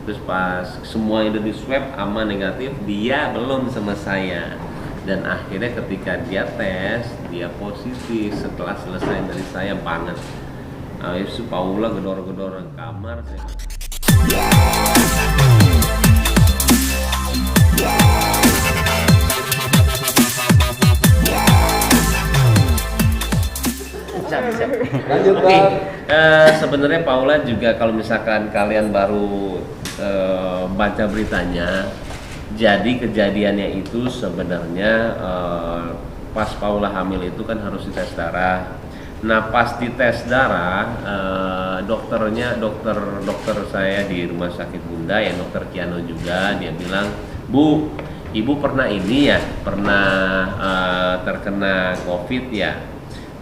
Terus pas semua itu di swab aman negatif, dia belum sama saya. Dan akhirnya ketika dia tes, dia positif setelah selesai dari saya banget. Itu Paula gedor-gedor kamar. Lanjut, Oke, Bang. sebenarnya Paula juga kalau misalkan kalian baru baca beritanya, jadi kejadiannya itu sebenarnya pas Paula hamil itu kan harus dites darah. Nah pas dites darah, dokter saya di rumah sakit Bunda ya, dokter Kiano juga, dia bilang, Bu, ibu pernah ini ya, pernah terkena COVID ya,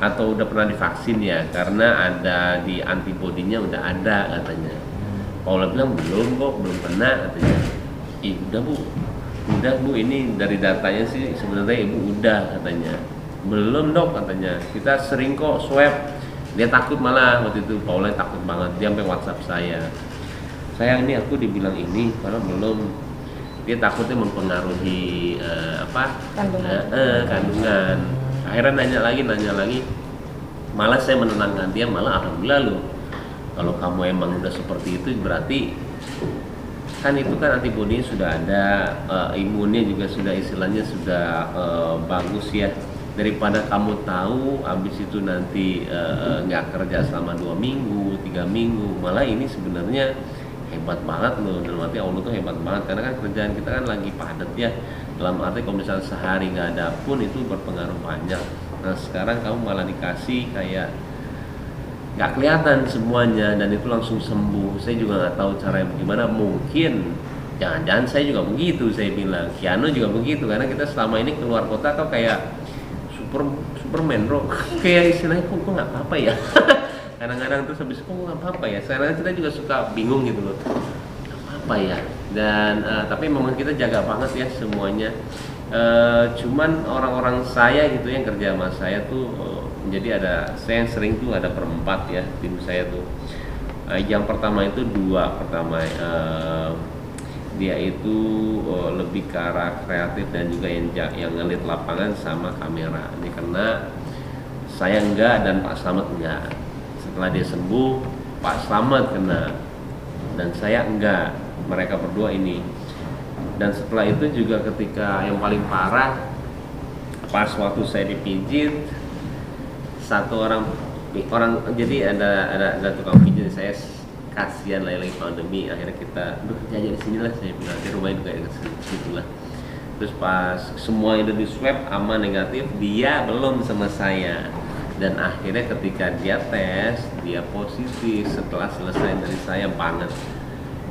atau udah pernah divaksin ya, karena ada di antibodinya udah ada katanya. Paula bilang belum kok, belum pernah katanya. Udah bu, ini dari datanya sih sebenarnya ibu udah katanya. Belum dok katanya, kita sering kok swab. Dia takut malah waktu itu, Paula takut banget, dia sampai WhatsApp saya. Sayang ini aku dibilang ini, karena belum. Dia takutnya mempengaruhi kandungan. Akhirnya nanya lagi, malah saya menenangkan dia, malah alhamdulillah loh, kalau kamu emang udah seperti itu berarti kan itu kan antibodi sudah ada, imunnya juga sudah istilahnya sudah bagus ya, daripada kamu tahu habis itu nanti nggak kerja selama 2 minggu, 3 minggu, malah ini sebenarnya hebat banget loh, dalam arti Allah tuh hebat banget, karena kan kerjaan kita kan lagi padat ya, dalam arti kalau misalnya sehari nggak ada pun itu berpengaruh banyak. Nah sekarang kamu malah dikasih kayak nggak kelihatan semuanya dan itu langsung sembuh. Saya juga nggak tahu caranya bagaimana, mungkin jangan-jangan saya juga begitu, saya bilang Kiano juga begitu, karena kita selama ini keluar kota kok kayak Superman bro, kayak istilahnya kok nggak apa-apa ya. Kadang-kadang terus habis kok nggak apa-apa ya, sekarang kita juga suka bingung gitu loh, apa ya. Dan tapi memang kita jaga banget ya semuanya. Cuman orang-orang saya gitu yang kerja sama saya tuh, jadi saya yang sering tuh ada berempat ya tim saya tuh. Yang pertama itu dia itu lebih ke arah kreatif dan juga yang ngelit lapangan sama kamera. Ini karena saya enggak dan Pak Slamet enggak. Setelah dia sembuh, Pak Slamet kena dan saya enggak. Mereka berdua ini. Dan setelah itu juga ketika yang paling parah, pas waktu saya dipijit, satu orang jadi ada tukang pijit, saya kasihan lagi pandemi, akhirnya kita jajan di sini lah, saya bilang di rumah juga ya situ lah. Terus pas semua itu di swab aman negatif, dia belum sama saya. Dan akhirnya ketika dia tes, dia positif setelah selesai dari saya banget.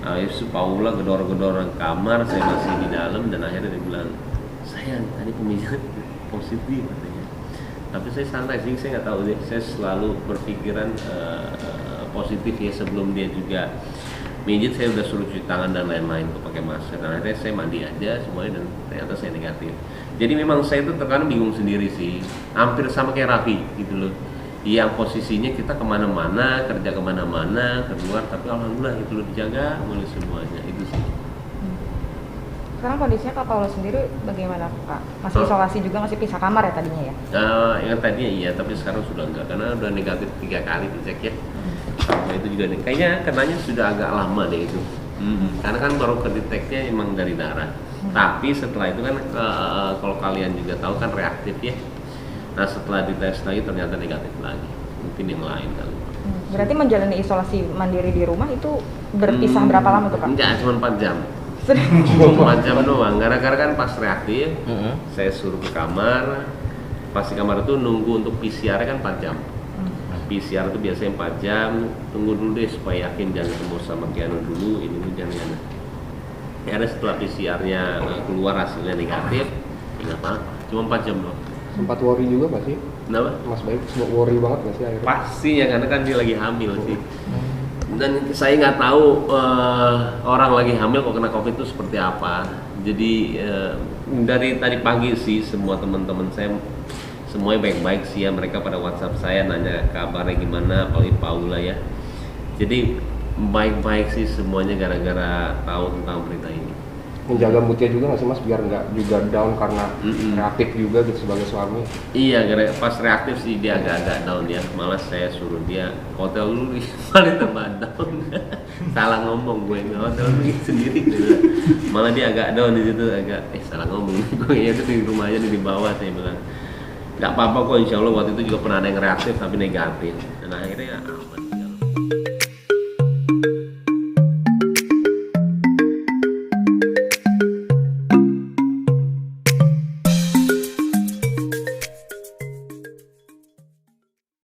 Itu Paula gedor-gedor kamar, saya masih di dalam, dan akhirnya dia bilang, sayang tadi pemijat positif katanya. Tapi saya santai sih, saya nggak tahu deh, saya selalu berpikiran positif ya. Sebelum dia juga mijit saya udah suruh cuci tangan dan lain-lain, kok pakai masker, dan akhirnya saya mandi aja semuanya dan ternyata saya negatif. Jadi memang saya itu terkadang bingung sendiri sih, hampir sama kayak Raffi gitu loh, yang posisinya kita kemana-mana, kerja kemana-mana, keluar, tapi alhamdulillah itu loh dijaga mulai semuanya itu sih. Sekarang kondisinya Kak Paula sendiri bagaimana Kak? Masih isolasi juga, masih pisah kamar ya tadinya ya? Yang tadinya iya, tapi sekarang sudah enggak, karena udah negatif 3 kali dicek ya. Sama itu juga nih, kayaknya kenanya sudah agak lama deh itu. Karena kan baru kedeteknya emang dari darah. Tapi setelah itu kan kalau kalian juga tahu kan reaktif ya. Nah setelah dites lagi ternyata negatif lagi, mungkin yang lain kali. Berarti menjalani isolasi mandiri di rumah itu berpisah berapa lama tuh Kak? Enggak, cuma 4 jam. 4 jam doang, gara-gara kan pas reaktif, saya suruh ke kamar. Pas di kamar itu nunggu untuk PCR kan 4 jam. PCR itu biasanya 4 jam, tunggu dulu deh supaya yakin, jangan ketemu sama Kiano dulu, ini dulu jangan. Ya ada setelah PCR-nya keluar hasilnya negatif, nggak apa-apa, cuma 4 jam doang. Sempat worry juga nggak sih? Kenapa? Mas Baik sempat worry banget nggak sih akhirnya? Pasti ya, karena kan dia lagi hamil sih. Dan saya nggak tahu orang lagi hamil kok kena COVID itu seperti apa. Jadi dari tadi pagi sih semua teman-teman saya semuanya baik-baik sih ya, mereka pada WhatsApp saya nanya kabarnya gimana, apalagi Paula ya. Jadi baik-baik sih semuanya gara-gara tahu tentang berita ini. Menjaga moodnya juga nggak sih mas, biar nggak juga down karena reaktif juga gitu sebagai suami. Iya, pas reaktif sih dia agak-agak down ya. Malah saya suruh dia hotel dulu, malah tambah down. Salah ngomong gue, nggak hotel dulu sendiri gitu. Malah dia agak down di situ, agak salah ngomong. Gue ya itu di rumah aja di bawah, saya bilang nggak apa-apa kok, insya Allah. Waktu itu juga pernah ada yang reaktif tapi negatif, dan akhirnya aman.